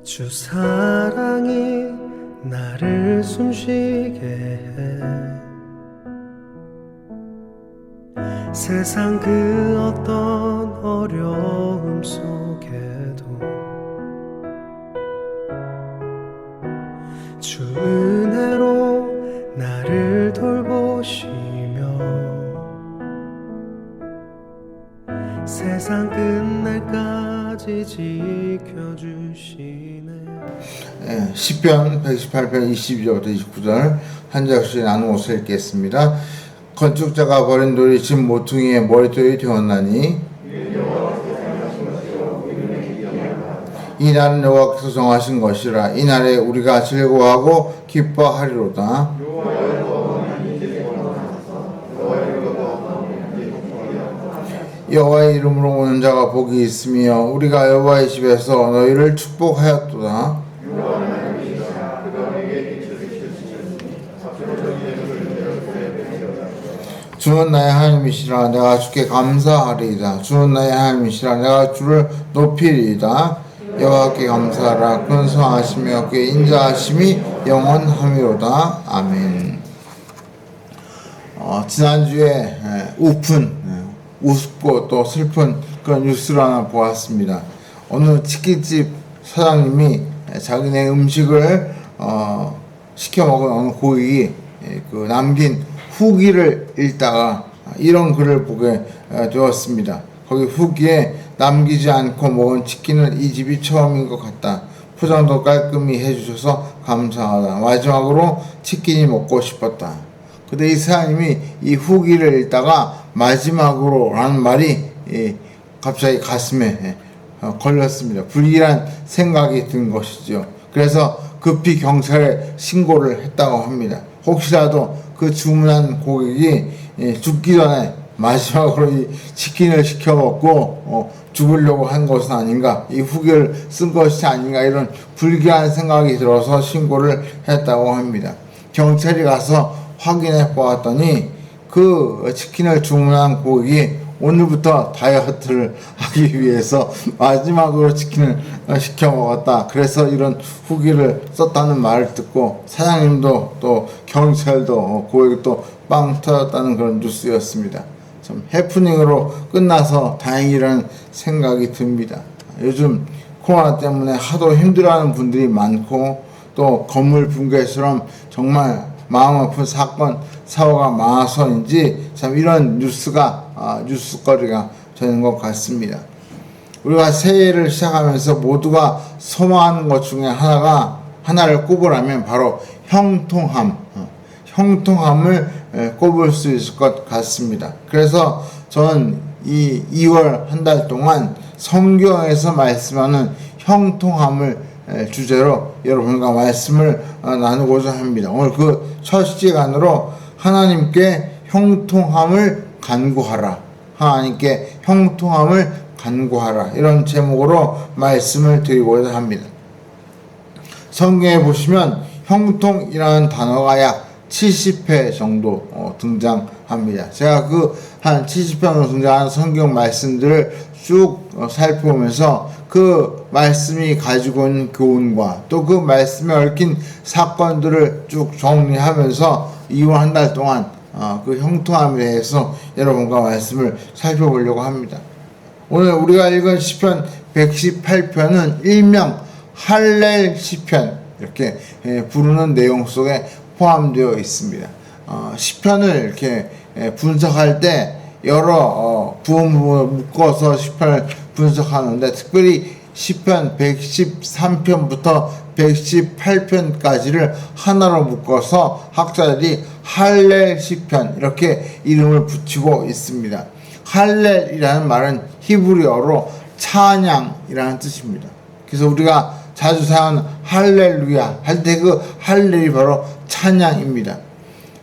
주 사랑이 나를 숨쉬게 해. 세상 그 어떤 어려움 속에도 주 은혜로 나를 돌보시며 세상 끝날까지 지켜주시네. 시편 118편 22절부터 29절 한 절씩 나누어서 읽겠습니다. 건축자가 버린 돌이 집 모퉁이의 머릿돌이 되었나니 이 날은 여호와께서 정하신 것이라. 이 날에 우리가 즐거워하고 기뻐하리로다. 여호와의 이름으로 오는 자가 복이 있으며 우리가 여호와의 집에서 너희를 축복하였도다. 주는 나의 하나님이시라. 내가 주께 감사하리이다. 주는 나의 하나님이시라. 내가 주를 높이리이다. 여호와께 감사하라. 근성하시며 그의 인자하심이 영원하미로다. 아멘. 지난주에 우습고 또 슬픈 그런 뉴스를 하나 보았습니다. 어느 치킨집 사장님이 자기네 음식을 시켜 먹은 어느 고객이 그 남긴 후기를 읽다가 이런 글을 보게 되었습니다. 거기 후기에 남기지 않고 먹은 치킨은 이 집이 처음인 것 같다. 포장도 깔끔히 해주셔서 감사하다. 마지막으로 치킨이 먹고 싶었다. 근데 이 사장님이 이 후기를 읽다가 마지막으로 라는 말이 갑자기 가슴에 걸렸습니다. 불길한 생각이 든 것이죠. 그래서 급히 경찰에 신고를 했다고 합니다. 혹시라도 그 주문한 고객이 죽기 전에 마지막으로 이 치킨을 시켜 먹고 죽으려고 한 것은 아닌가, 이 후기를 쓴 것이 아닌가, 이런 불길한 생각이 들어서 신고를 했다고 합니다. 경찰이 가서 확인해 보았더니 그 치킨을 주문한 고객이 오늘부터 다이어트를 하기 위해서 마지막으로 치킨을 시켜 먹었다. 그래서 이런 후기를 썼다는 말을 듣고 사장님도 또 경찰도 고객도 빵 터졌다는 그런 뉴스였습니다. 참 해프닝으로 끝나서 다행이라는 생각이 듭니다. 요즘 코로나 때문에 하도 힘들어하는 분들이 많고 또 건물 붕괴처럼 정말 마음 아픈 사건, 사고가 많아서인지 참 이런 뉴스거리가 되는 것 같습니다. 우리가 새해를 시작하면서 모두가 소망하는 것 중에 하나를 꼽으라면 바로 형통함을 꼽을 수 있을 것 같습니다. 그래서 저는 이 2월 한 달 동안 성경에서 말씀하는 형통함을 주제로 여러분과 말씀을 나누고자 합니다. 오늘 그 첫 시간으로 하나님께 형통함을 간구하라. 하나님께 형통함을 간구하라. 이런 제목으로 말씀을 드리고자 합니다. 성경에 보시면 형통이라는 단어가 약 70회 정도 등장합니다. 제가 그 한 70회 정도 등장하는 성경 말씀들을 쭉 살펴보면서 그 말씀이 가지고 있는 교훈과 또 그 말씀에 얽힌 사건들을 쭉 정리하면서 2월 한 달 동안 그 형통함에 대해서 여러분과 말씀을 살펴보려고 합니다. 오늘 우리가 읽은 시편 118편은 일명 할렐 시편 이렇게 부르는 내용 속에 포함되어 있습니다. 시편을 이렇게 분석할 때 여러 부분을 묶어서 시편을 분석하는데 특별히 시편 113편부터 118편까지를 하나로 묶어서 학자들이 할렐 시편 이렇게 이름을 붙이고 있습니다. 할렐이라는 말은 히브리어로 찬양이라는 뜻입니다. 그래서 우리가 자주 사용하는 할렐루야 할 때 그 할렐이 바로 찬양입니다.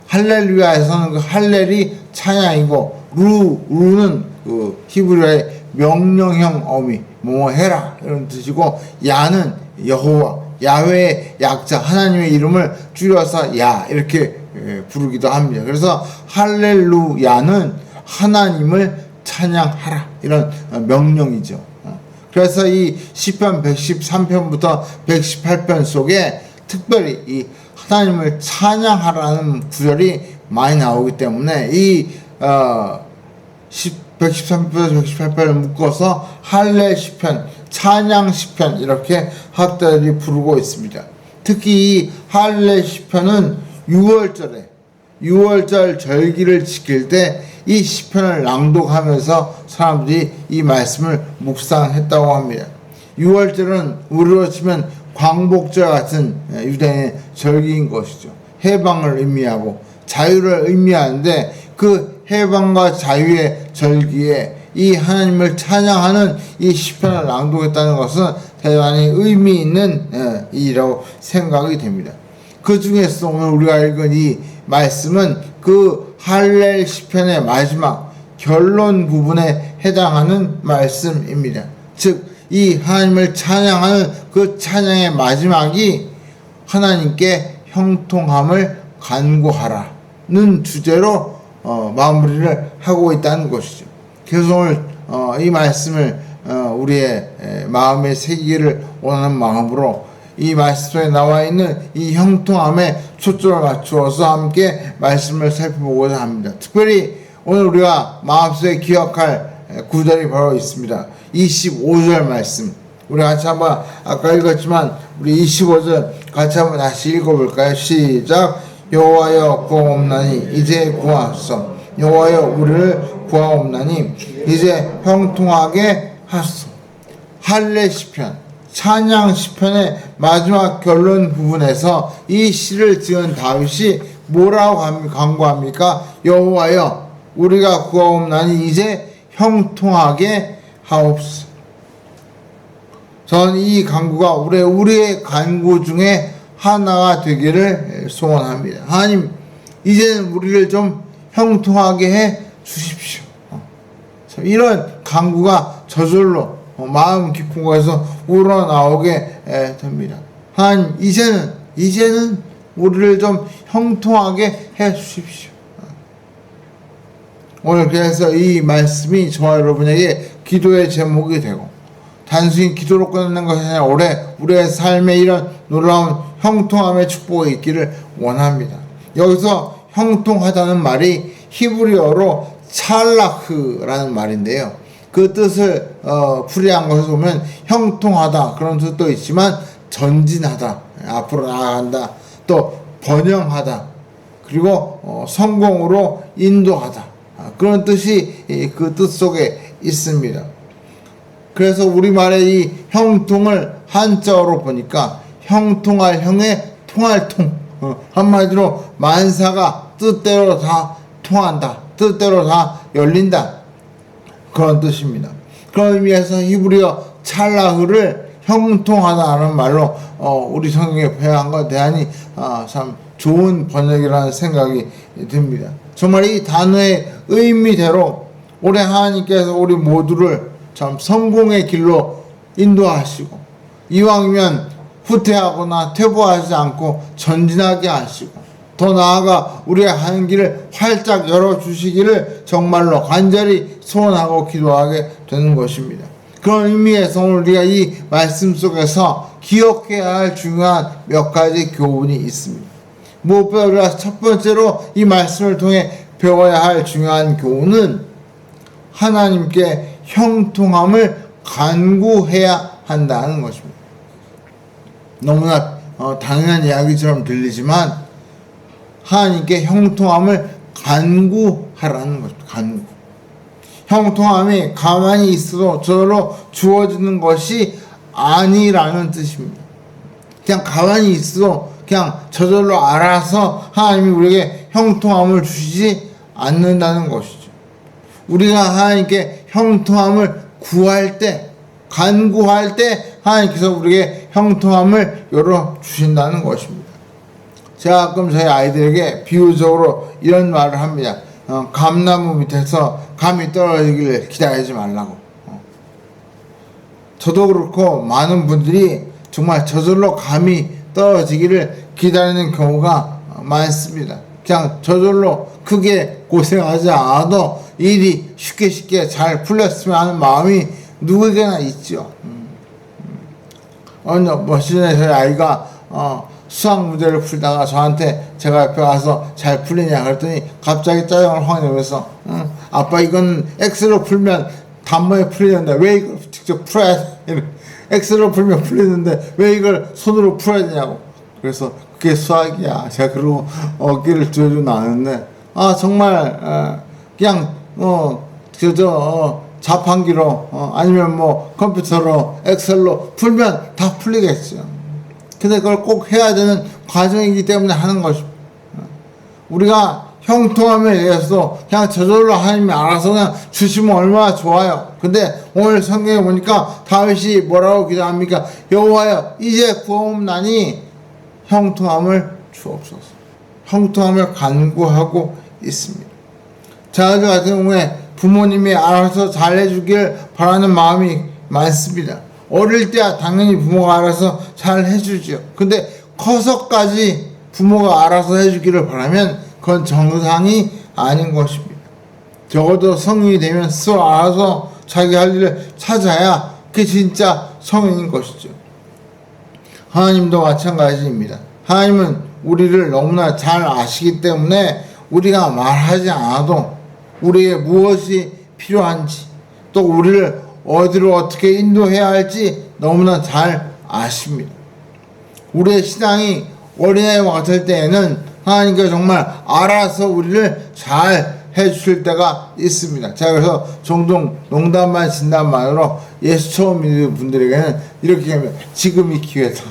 할렐루야에서는 그 할렐이 찬양이고 루는 그 히브리어의 명령형 어미 뭐 해라 이런 뜻이고 야는 여호와 야훼의 약자 하나님의 이름을 줄여서 야 이렇게 부르기도 합니다. 그래서 할렐루야는 하나님을 찬양하라 이런 명령이죠. 그래서 이 시편 113편부터 118편 속에 특별히 이 하나님을 찬양하라는 구절이 많이 나오기 때문에 이 113편부터 118편을 묶어서 할례 시편, 찬양 시편 이렇게 학자들이 부르고 있습니다. 특히 이 할례 시편은 6월절 절기를 지킬 때 이 시편을 낭독하면서 사람들이 이 말씀을 묵상했다고 합니다. 6월절은 우리로 치면 광복절 같은 유대인의 절기인 것이죠. 해방을 의미하고 자유를 의미하는데 그 해방과 자유의 절기에 이 하나님을 찬양하는 이 시편을 낭독했다는 것은 대단히 의미 있는 일이라고 생각이 됩니다. 그 중에서 오늘 우리가 읽은 이 말씀은 그 할렐 시편의 마지막 결론 부분에 해당하는 말씀입니다. 즉, 이 하나님을 찬양하는 그 찬양의 마지막이 하나님께 형통함을 간구하라는 주제로 마무리를 하고 있다는 것이죠. 그래서 오늘 이 말씀을 우리의 마음에 새기기를 원하는 마음으로 이 말씀 속에 나와 있는 이 형통함에 초점을 맞추어서 함께 말씀을 살펴보고자 합니다. 특별히 오늘 우리가 마음속에 기억할 구절이 바로 있습니다. 25절 말씀. 우리 같이 한번 아까 읽었지만 우리 25절 같이 한번 다시 읽어볼까요? 시작. 여호와여 구하옵나니 이제 구하소서. 여호와여 우리를 구하옵나니 이제 형통하게 하소서. 할례 시편, 찬양 시편의 마지막 결론 부분에서 이 시를 지은 다윗이 뭐라고 간구합니까? 여호와여 우리가 구하옵나니 이제 형통하게 하옵소서. 저는 이 간구가 우리의 간구 중에 하나가 되기를 소원합니다. 하나님, 이제는 우리를 좀 형통하게 해 주십시오. 이런 간구가 저절로 마음 깊은 곳에서 우러나오게 됩니다. 하나님, 이제는 우리를 좀 형통하게 해 주십시오. 오늘 그래서 이 말씀이 저와 여러분에게 기도의 제목이 되고 단순히 기도로 끝나는 것이 아니라 우리의 삶에 이런 놀라운 형통함의 축복이 있기를 원합니다. 여기서 형통하다는 말이 히브리어로 찰라흐라는 말인데요. 그 뜻을 풀이한 것을 보면 형통하다 그런 뜻도 있지만 전진하다, 앞으로 나아간다, 또 번영하다, 그리고 성공으로 인도하다, 그런 뜻이 그 뜻 속에 있습니다. 그래서 우리말의 이 형통을 한자어로 보니까 형통할 형의 통할 통, 한마디로 만사가 뜻대로 다 통한다, 뜻대로 다 열린다, 그런 뜻입니다. 그런 의미에서 히브리어 찰라흐를 형통하다는 말로 우리 성경에 표현한 것 대단히 참 좋은 번역이라는 생각이 듭니다. 정말 이 단어의 의미대로 올해 하나님께서 우리 모두를 참 성공의 길로 인도하시고 이왕이면 후퇴하거나 퇴보하지 않고 전진하게 하시고 더 나아가 우리의 하는 길을 활짝 열어주시기를 정말로 간절히 소원하고 기도하게 되는 것입니다. 그런 의미에서 오늘 우리가 이 말씀 속에서 기억해야 할 중요한 몇 가지 교훈이 있습니다. 무엇보다 우리가 첫 번째로 이 말씀을 통해 배워야 할 중요한 교훈은 하나님께 형통함을 간구해야 한다는 것입니다. 너무나 당연한 이야기처럼 들리지만 하나님께 형통함을 간구하라는 것입니다. 간구. 형통함이 가만히 있어도 저절로 주어지는 것이 아니라는 뜻입니다. 그냥 가만히 있어도 그냥 저절로 알아서 하나님이 우리에게 형통함을 주시지 않는다는 것이죠. 우리가 하나님께 형통함을 구할 때, 간구할 때 하나님께서 우리에게 형통함을 열어주신다는 것입니다. 제가 가끔 저희 아이들에게 비유적으로 이런 말을 합니다. 감나무 밑에서 감이 떨어지기를 기다리지 말라고. 저도 그렇고 많은 분들이 정말 저절로 감이 떨어지기를 기다리는 경우가 많습니다. 그냥 저절로 크게 고생하지 않아도 일이 쉽게 잘 풀렸으면 하는 마음이 누구에게나 있죠. 어느 뭐 시즌에 저희 아이가 수학 문제를 풀다가 저한테 제가 옆에 와서 잘 풀리냐 그랬더니 갑자기 짜증을 확 내면서 아빠 이건 X로 풀면 단번에 풀리는데 왜 이걸 직접 풀어야 돼? X로 풀면 풀리는데 왜 이걸 손으로 풀어야 되냐고. 그래서 그게 수학이야. 제가 그러고 어깨를 들어주고 나왔는데 정말 그냥 자판기로 아니면 뭐 컴퓨터로 엑셀로 풀면 다 풀리겠죠. 근데 그걸 꼭 해야 되는 과정이기 때문에 하는 것입니다. 우리가 형통함에 의해서 그냥 저절로 하나님이 알아서 그냥 주시면 얼마나 좋아요. 근데 오늘 성경에 보니까 다윗이 뭐라고 기도합니까? 여호와여 이제 구원나니 형통함을 주옵소서. 형통함을 간구하고 있습니다. 저희 같은 경우에 부모님이 알아서 잘해주길 바라는 마음이 많습니다. 어릴 때야 당연히 부모가 알아서 잘 해주죠. 근데 커서까지 부모가 알아서 해주기를 바라면 그건 정상이 아닌 것입니다. 적어도 성인이 되면 스스로 알아서 자기 할 일을 찾아야 그게 진짜 성인인 것이죠. 하나님도 마찬가지입니다. 하나님은 우리를 너무나 잘 아시기 때문에 우리가 말하지 않아도 우리에게 무엇이 필요한지 또 우리를 어디로 어떻게 인도해야 할지 너무나 잘 아십니다. 우리의 신앙이 어린아이와 같을 때에는 하나님께서 정말 알아서 우리를 잘 해주실 때가 있습니다. 제가 그래서 종종 농담만 진담만으로 예수 처음 믿는 분들에게는 이렇게 하면 지금이 기회다.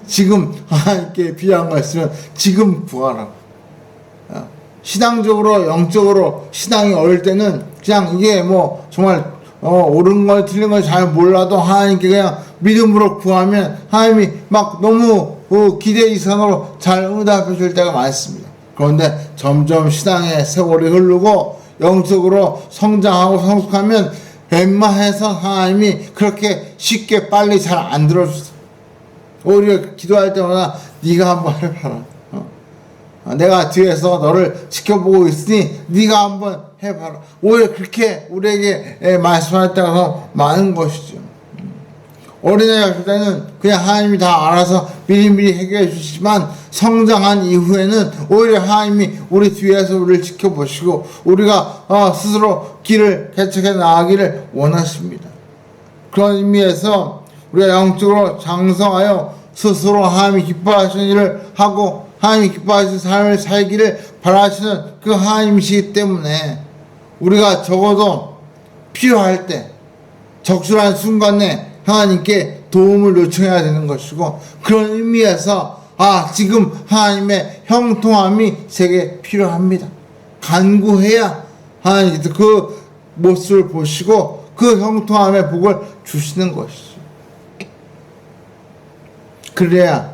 지금 하나님께 필요한 거 있으면 지금 구하라고. 신앙적으로 영적으로 신앙이 어릴 때는 그냥 이게 뭐 정말 옳은 걸 틀린 걸 잘 몰라도 하나님께 그냥 믿음으로 구하면 하나님이 막 너무 기대 이상으로 잘 응답해 줄 때가 많습니다. 그런데 점점 신앙의 세월이 흐르고 영적으로 성장하고 성숙하면 웬만해서 하나님이 그렇게 쉽게 빨리 잘 안 들어주세요. 오히려 기도할 때마다 네가 한번 해봐라. 내가 뒤에서 너를 지켜보고 있으니 네가 한번 해봐라. 오히려 그렇게 우리에게 말씀할 때가 더 많은 것이죠. 어린아이 같을 때는 그냥 하나님이 다 알아서 미리미리 해결해 주시지만 성장한 이후에는 오히려 하나님이 우리 뒤에서 우리를 지켜보시고 우리가 스스로 길을 개척해 나가기를 원하십니다. 그런 의미에서 우리가 영적으로 장성하여 스스로 하나님이 기뻐하시는 일을 하고 하나님이 기뻐하시는 삶을 살기를 바라시는 그 하나님이시기 때문에 우리가 적어도 필요할 때 적절한 순간에 하나님께 도움을 요청해야 되는 것이고 그런 의미에서 지금 하나님의 형통함이 제게 필요합니다. 간구해야 하나님께서 그 모습을 보시고 그 형통함의 복을 주시는 것이죠. 그래야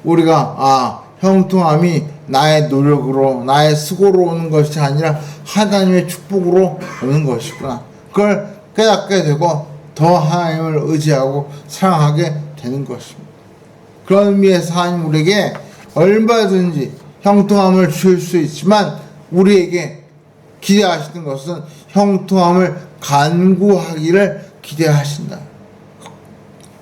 우리가 형통함이 나의 노력으로 나의 수고로 오는 것이 아니라 하나님의 축복으로 오는 것이구나. 그걸 깨닫게 되고 더 하나님을 의지하고 사랑하게 되는 것입니다. 그런 의미에서 하나님 우리에게 얼마든지 형통함을 주실 수 있지만 우리에게 기대하시는 것은 형통함을 간구하기를 기대하신다.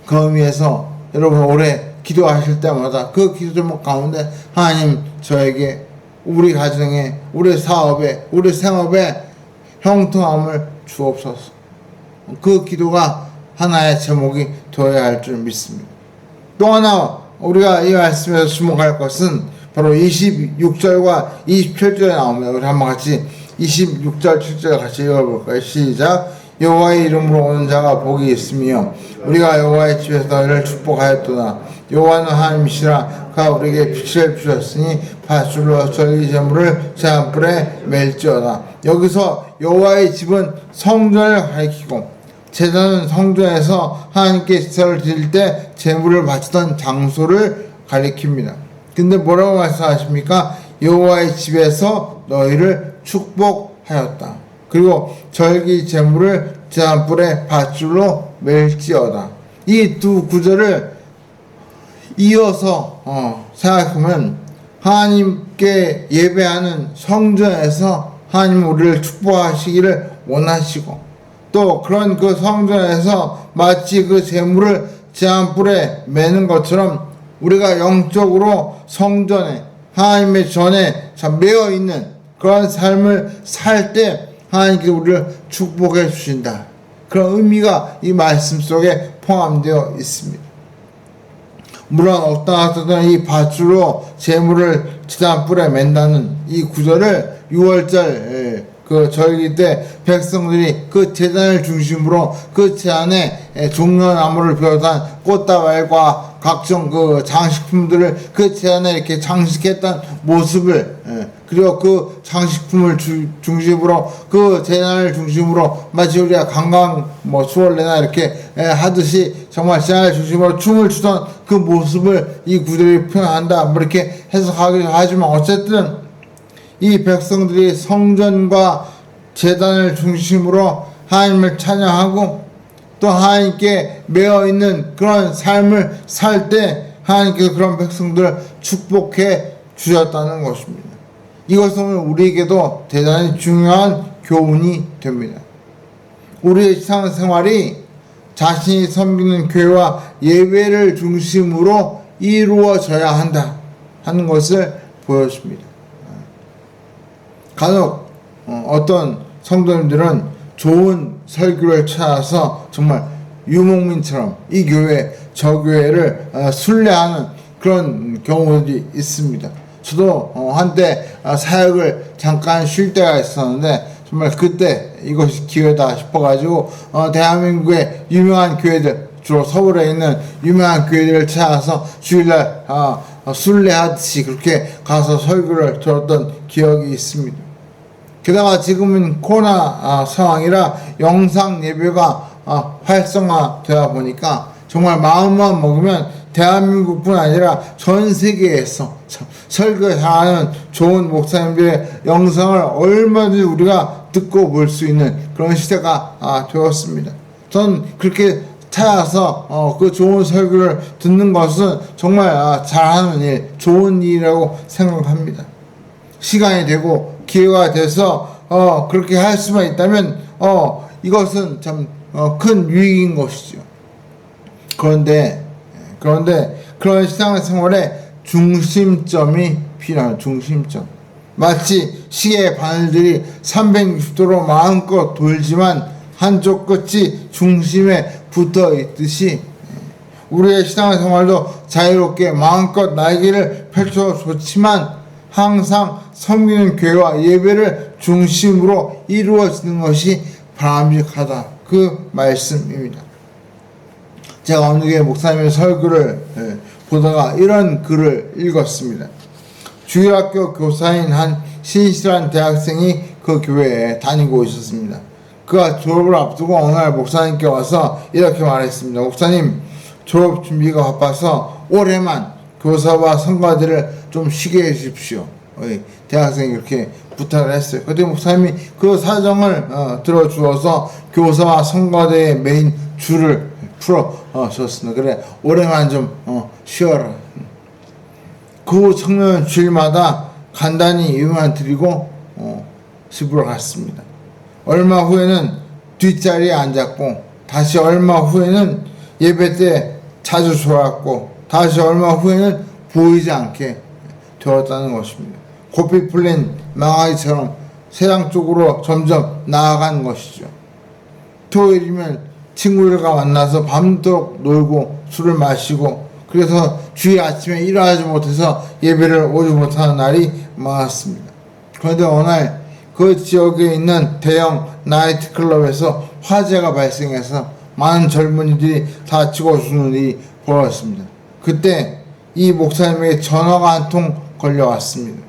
그 의미에서 여러분 올해 기도하실 때마다 그 기도 제목 가운데 하나님 저에게 우리 가정에 우리 사업에 우리 생업에 형통함을 주옵소서. 그 기도가 하나의 제목이 되어야 할 줄 믿습니다. 또 하나 우리가 이 말씀에서 주목할 것은 바로 26절과 27절에 나옵니다. 우리 한번 같이 26절 7절 같이 읽어볼까요? 시작. 여호와의 이름으로 오는 자가 복이 있으며 우리가 여호와의 집에서 너희를 축복하였도다. 여호와는 하나님이시라. 그가 우리에게 빛을 주셨으니 밧줄로 절기 제물을 제단불에 맬지어다. 여기서 여호와의 집은 성전을 가리키고 제단은 성전에서 하나님께 제사를 드릴 때 제물을 바치던 장소를 가리킵니다. 근데 뭐라고 말씀하십니까? 여호와의 집에서 너희를 축복하였다. 그리고 절기 제물을 제단불에 밧줄로 맬지어다. 이 두 구절을 이어서 생각하면 하나님께 예배하는 성전에서 하나님 우리를 축복하시기를 원하시고 또 그런 그 성전에서 마치 그 재물을 제한불에 매는 것처럼 우리가 영적으로 성전에 하나님의 전에 매어 있는 그런 삶을 살 때 하나님께서 우리를 축복해 주신다. 그런 의미가 이 말씀 속에 포함되어 있습니다. 물론 어떤 이 밧줄로 재물을 제단불에 맨다는 이 구절을 6월절 그 절기 때 백성들이 그 제단을 중심으로 그 제단에 종려나무를 비롯한 꽃다발과 각종 그 장식품들을 그 제단에 이렇게 장식했던 모습을 그리고 그 장식품을 중심으로 그 제단을 중심으로 마치 우리가 관광 수월래나 이렇게 하듯이 정말 제단을 중심으로 춤을 추던 그 모습을 이 구절이 표현한다 이렇게 해석하기도 하지만 어쨌든 이 백성들이 성전과 제단을 중심으로 하나님을 찬양하고 또 하나님께 매어 있는 그런 삶을 살 때 하나님께서 그런 백성들을 축복해 주셨다는 것입니다. 이것은 우리에게도 대단히 중요한 교훈이 됩니다. 우리의 신앙생활이 자신이 섬기는 교회와 예배를 중심으로 이루어져야 한다 하는 것을 보여줍니다. 간혹 어떤 성도님들은 좋은 설교를 찾아서 정말 유목민처럼 이 교회 저 교회를 순례하는 그런 경우들이 있습니다. 저도 한때 사역을 잠깐 쉴 때가 있었는데 정말 그때 이것이 기회다 싶어가지고 대한민국의 유명한 교회들, 주로 서울에 있는 유명한 교회들을 찾아서 주일날 순례하듯이 그렇게 가서 설교를 들었던 기억이 있습니다. 게다가 지금은 코로나 상황이라 영상 예배가 활성화되다 보니까 정말 마음만 먹으면 대한민국뿐 아니라 전 세계에서 설교 잘하는 좋은 목사님들의 영상을 얼마든지 우리가 듣고 볼 수 있는 그런 시대가 되었습니다. 전 그렇게 찾아서 그 좋은 설교를 듣는 것은 정말 잘하는 일, 좋은 일이라고 생각합니다. 시간이 되고 기회가 돼서 그렇게 할 수만 있다면 이것은 참 큰 유익인 것이죠. 그런데 그런 신앙생활에 중심점이 필요한 중심점. 마치 시계의 바늘들이 360도로 마음껏 돌지만 한쪽 끝이 중심에 붙어 있듯이 우리의 신앙생활도 자유롭게 마음껏 날개를 펼쳐 좋지만 항상 섬기는 교회와 예배를 중심으로 이루어지는 것이 바람직하다. 그 말씀입니다. 제가 어느 게 목사님의 설교를 보다가 이런 글을 읽었습니다. 주일학교 교사인 한 신실한 대학생이 그 교회에 다니고 있었습니다. 그가 졸업을 앞두고 어느 날 목사님께 와서 이렇게 말했습니다. 목사님, 졸업 준비가 바빠서 올해만 교사와 성가대를 좀 쉬게 해주십시오. 대학생이 그렇게 부탁을 했어요. 그때 목사님이 그 사정을 들어주어서 교사와 성가대의 메인 줄을 풀어줬습니다. 그래, 올해만 좀 쉬어라. 그 청년은 주일마다 간단히 예배만 드리고 집으로 갔습니다. 얼마 후에는 뒷자리에 앉았고 다시 얼마 후에는 예배 때 자주 졸았고 다시 얼마 후에는 보이지 않게 되었다는 것입니다. 고삐 풀린 망아지처럼 세상 쪽으로 점점 나아가는 것이죠. 토요일이면 친구들과 만나서 밤도록 놀고 술을 마시고 그래서 주일 아침에 일어나지 못해서 예배를 오지 못하는 날이 많았습니다. 그런데 어느 날 그 지역에 있는 대형 나이트클럽에서 화재가 발생해서 많은 젊은이들이 다치고 죽는 일이 벌어졌습니다. 그때 이 목사님에게 전화가 한 통 걸려왔습니다.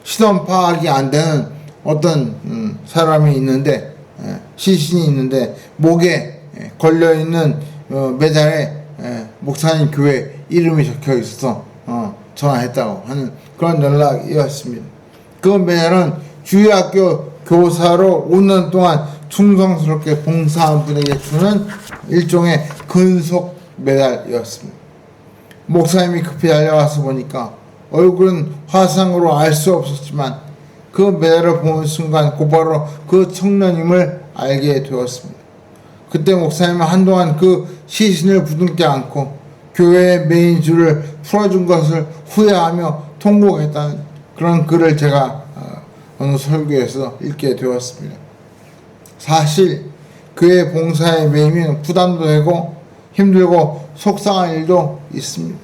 시선 파악이 안 되는 어떤 사람이 있는데 시신이 있는데 목에 걸려있는 메달에 목사님 교회 이름이 적혀 있어서 전화했다고 하는 그런 연락이었습니다. 그 메달은 주일학교 교사로 5년 동안 충성스럽게 봉사한 분에게 주는 일종의 근속 메달이었습니다. 목사님이 급히 달려와서 보니까 얼굴은 화상으로 알 수 없었지만 그 메달을 보는 순간 곧바로 그 청년임을 알게 되었습니다. 그때 목사님은 한동안 그 시신을 부둥켜 안고 교회의 메인줄을 풀어준 것을 후회하며 통곡했다는 그런 글을 제가 어느 설교에서 읽게 되었습니다. 사실 교회 봉사에 매이면 부담도 되고 힘들고 속상한 일도 있습니다.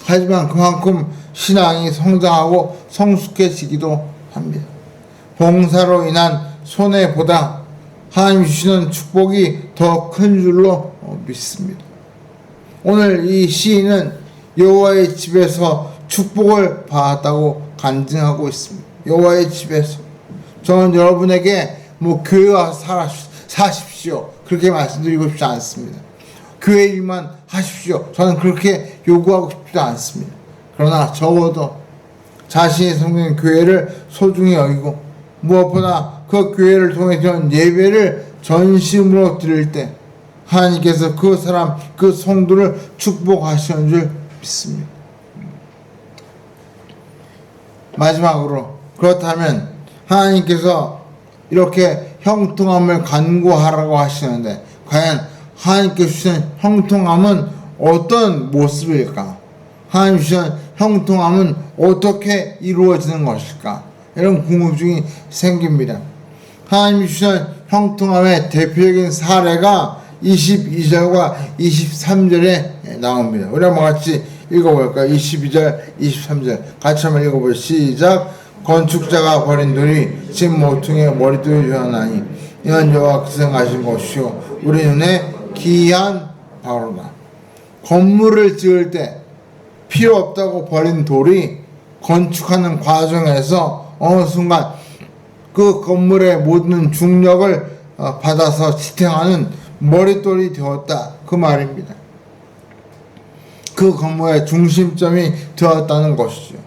하지만 그만큼 신앙이 성장하고 성숙해지기도 합니다. 봉사로 인한 손해보다 하나님 주시는 축복이 더 큰 줄로 믿습니다. 오늘 이 시인은 여호와의 집에서 축복을 받았다고 간증하고 있습니다. 여호와의 집에서. 저는 여러분에게 교회 와서 사십시오 그렇게 말씀드리고 싶지 않습니다. 교회 일만 하십시오 저는 그렇게 요구하고 싶지도 않습니다. 그러나 적어도 자신이 섬기는 교회를 소중히 여기고 무엇보다 그 교회를 통해 드리는 예배를 전심으로 드릴 때 하나님께서 그 사람, 그 성도를 축복하시는 줄 믿습니다. 마지막으로 그렇다면 하나님께서 이렇게 형통함을 간구하라고 하시는데 과연 하나님께서 주시는 형통함은 어떤 모습일까? 하나님 주시는 형통함은 어떻게 이루어지는 것일까? 이런 궁금증이 생깁니다. 하나님이 주시는 형통함의 대표적인 사례가 22절과 23절에 나옵니다. 우리 한번 같이 읽어볼까요? 22절, 23절 같이 한번 읽어볼까요? 시작. 건축자가 버린 돌이 집 모퉁이에 머리돌이 되었나니 이는 여호와께서 행하신 것이요 우리 눈에 기이한 바로다. 건물을 지을 때 필요 없다고 버린 돌이 건축하는 과정에서 어느 순간 그 건물의 모든 중력을 받아서 지탱하는 머릿돌이 되었다 그 말입니다. 그 건물의 중심점이 되었다는 것이죠.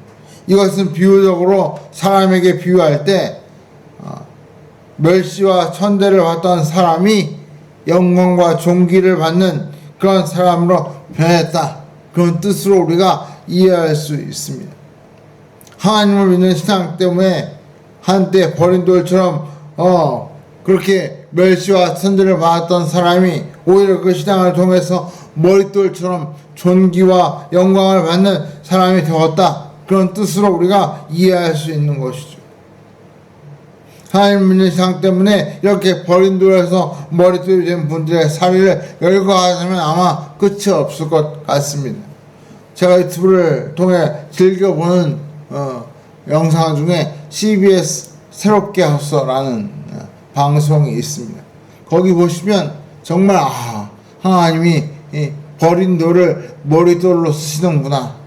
이것은 비유적으로 사람에게 비유할 때 멸시와 천대를 받던 사람이 영광과 존귀를 받는 그런 사람으로 변했다 그런 뜻으로 우리가 이해할 수 있습니다. 하나님을 믿는 신앙 때문에 한때 버린 돌처럼 그렇게 멸시와 천대를 받았던 사람이 오히려 그 신앙을 통해서 머릿돌처럼 존귀와 영광을 받는 사람이 되었다 그런 뜻으로 우리가 이해할 수 있는 것이죠. 하나님 믿는 신앙 때문에 이렇게 버린 돌에서 머릿돌이 된 분들의 사례를 열거하자면 아마 끝이 없을 것 같습니다. 제가 유튜브를 통해 즐겨보는 영상 중에 CBS 새롭게 하소서라는 방송이 있습니다. 거기 보시면 정말 하나님이 버린 돌을 머릿돌로 쓰시는구나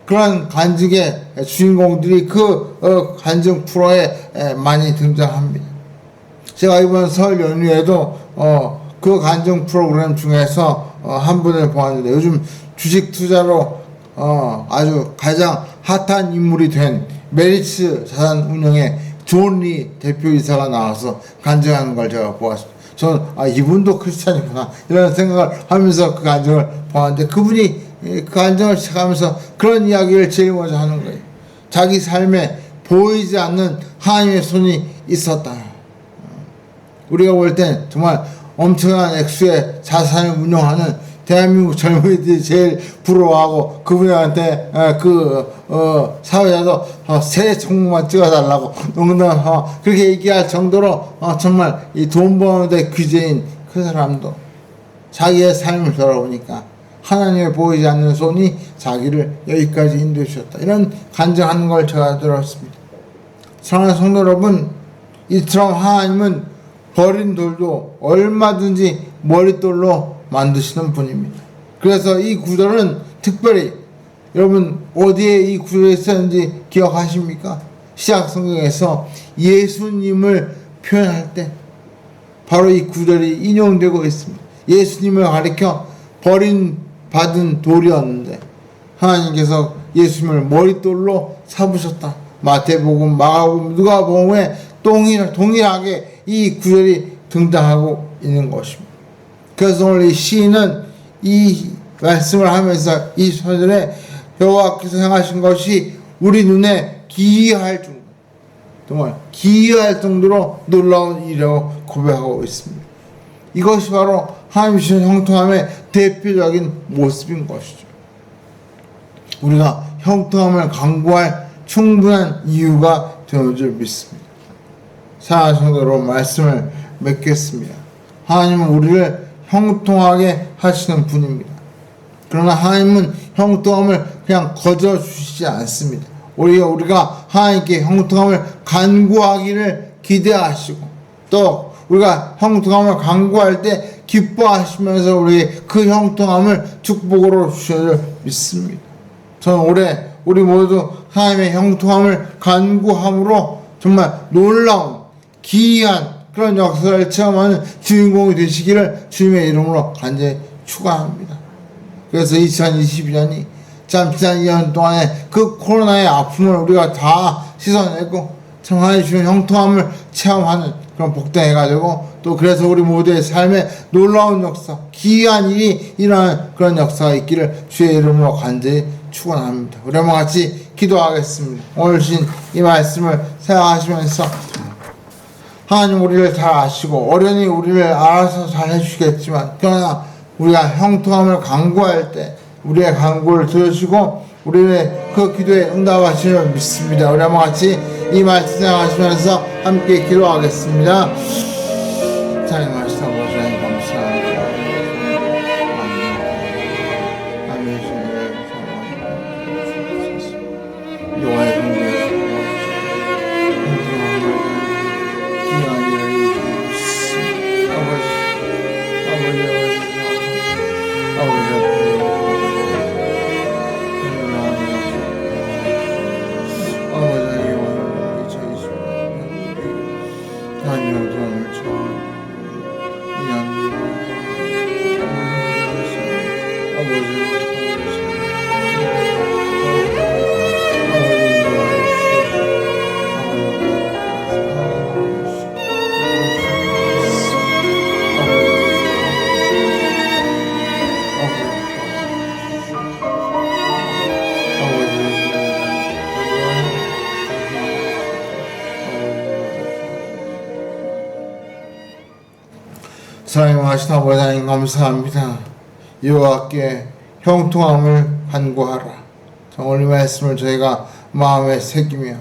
그런 간증의 주인공들이 그 간증 프로에 많이 등장합니다. 제가 이번 설 연휴에도 그 간증 프로그램 중에서 한 분을 보았는데 요즘 주식 투자로 아주 가장 핫한 인물이 된 메리츠 자산 운영의 존 리 대표이사가 나와서 간증하는 걸 제가 보았습니다. 저는 이분도 크리스찬이구나 이런 생각을 하면서 그 간증을 보았는데 그분이 그 간증을 시작하면서 그런 이야기를 제일 먼저 하는 거예요. 자기 삶에 보이지 않는 하나님의 손이 있었다. 우리가 볼 땐 정말 엄청난 액수의 자산을 운용하는 대한민국 젊은이들이 제일 부러워하고 그분한테 사회자도 새 종목만 찍어달라고 농담 그렇게 얘기할 정도로 정말 이 돈 버는데 귀재인 그 사람도 자기의 삶을 돌아보니까 하나님의 보이지 않는 손이 자기를 여기까지 인도해 주셨다. 이런 간증하는 걸 제가 들었습니다. 사랑하는 성도 여러분, 이처럼 하나님은 버린 돌도 얼마든지 머릿돌로 만드시는 분입니다. 그래서 이 구절은 특별히 여러분 어디에 이 구절이 있었는지 기억하십니까? 시약 성경에서 예수님을 표현할 때 바로 이 구절이 인용되고 있습니다. 예수님을 가리켜 받은 돌이었는데 하나님께서 예수님을 머릿돌로 삼으셨다. 마태복음, 마가복음, 누가복음에 동일하게 이 구절이 등장하고 있는 것입니다. 그래서 오늘 이 시인은 이 말씀을 하면서 이 소절에 여호와께서 행하신 것이 우리 눈에 기이할 정도, 정말 기이할 정도로 놀라운 일이라고 고백하고 있습니다. 이것이 바로 하나님 주신 형통함의 대표적인 모습인 것이죠. 우리가 형통함을 강구할 충분한 이유가 되는 줄 믿습니다. 사랑하는 성도 여러분, 말씀을 맺겠습니다. 하나님은 우리를 형통하게 하시는 분입니다. 그러나 하나님은 형통함을 그냥 거저 주시지 않습니다. 오히려 우리가 하나님께 형통함을 간구하기를 기대하시고, 또 우리가 형통함을 간구할 때 기뻐하시면서 우리에게 그 형통함을 축복으로 주셔야 믿습니다. 저는 올해 우리 모두 하나님의 형통함을 간구함으로 정말 놀라운 기이한 그런 역사를 체험하는 주인공이 되시기를 주님의 이름으로 간절히 축원합니다. 그래서 2022년이 참 지난 2년 동안에 그 코로나의 아픔을 우리가 다 씻어내고 참 하나님 주신 형통함을 체험하는 그런 복된 해가 되고, 또 그래서 우리 모두의 삶에 놀라운 역사, 기이한 일이 일어나는 그런 역사가 있기를 주의 이름으로 간절히 축원합니다. 우리 한번 같이 기도하겠습니다. 오늘 주신 이 말씀을 생각하시면서 하나님 우리를 잘 아시고 어련히 우리를 알아서 잘 해주시겠지만, 그러나 우리가 형통함을 간구할 때 우리의 간구를 들으시고 우리의 그 기도에 응답하시는 믿습니다. 우리 한번 같이 이 말씀 생각하시면서 함께 기도하겠습니다. 하나님 말씀 보시니 감사합니다. 아멘. 여호와의 성령의 사랑의 하신 아버지 하나님 감사합니다. 이와 함께 형통함을 간구하라. 오늘 이 말씀을 저희가 마음에 새기며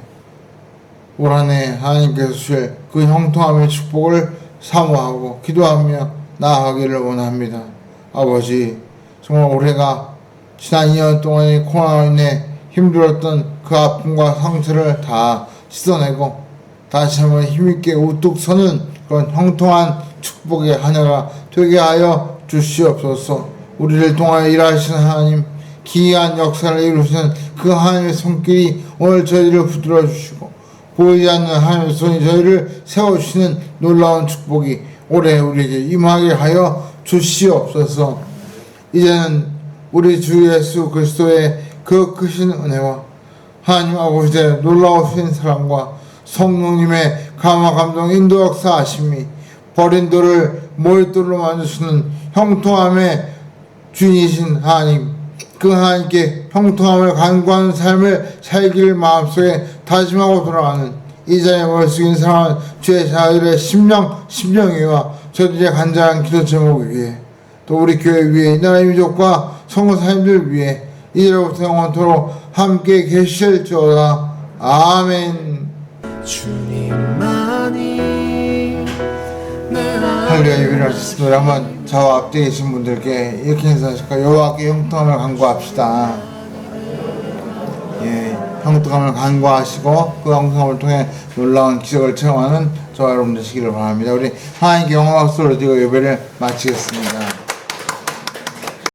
올 한 해 하나님께서 주실 그 형통함의 축복을 사모하고 기도하며 나아가기를 원합니다. 아버지, 정말 올해가 지난 2년 동안의 코로나로 인해 힘들었던 그 아픔과 상처를 다 씻어내고 다시 한번 힘있게 우뚝 서는 그런 형통한 축복의 한 해가 되게 하여 주시옵소서. 우리를 통하여 일하시는 하나님, 기이한 역사를 이루시는 그 하나님의 손길이 오늘 저희를 붙들어 주시고 보이지 않는 하나님의 손이 저희를 세워주시는 놀라운 축복이 올해 우리에게 임하게 하여 주시옵소서. 이제는 우리 주 예수 그리스도의 그 크신 은혜와 하나님 아버지의 놀라우신 사랑과 성령님의 감화 감동 인도 역사하심이 버린 돌을 몰돌로 만드시는 형통함의 주인이신 하나님, 그 하나님께 형통함을 간구하는 삶을 살기를 마음속에 다짐하고 돌아가는 이 자리에 모여 숙인 사랑하는 주의 자들의 심령위와 저들의 간절한 기도 제목을 위해, 또 우리 교회 위에 이 나라의 민족과 성도사님들 위해 이제로부터 영원토록 함께 계실지어다. 아멘. 주님만이 할렐루야. 예배를 하셨습니다. 한번 저와 앞뒤에 계신 분들께 이렇게 인사하실까요? 여호와께 형통함을 간구합시다. 예, 형통함을 간구하시고 그 형통함을 통해 놀라운 기적을 체험하는 저와 여러분 되시기를 바랍니다. 우리 하나님께 영광 박수를 드리고 예배를 마치겠습니다.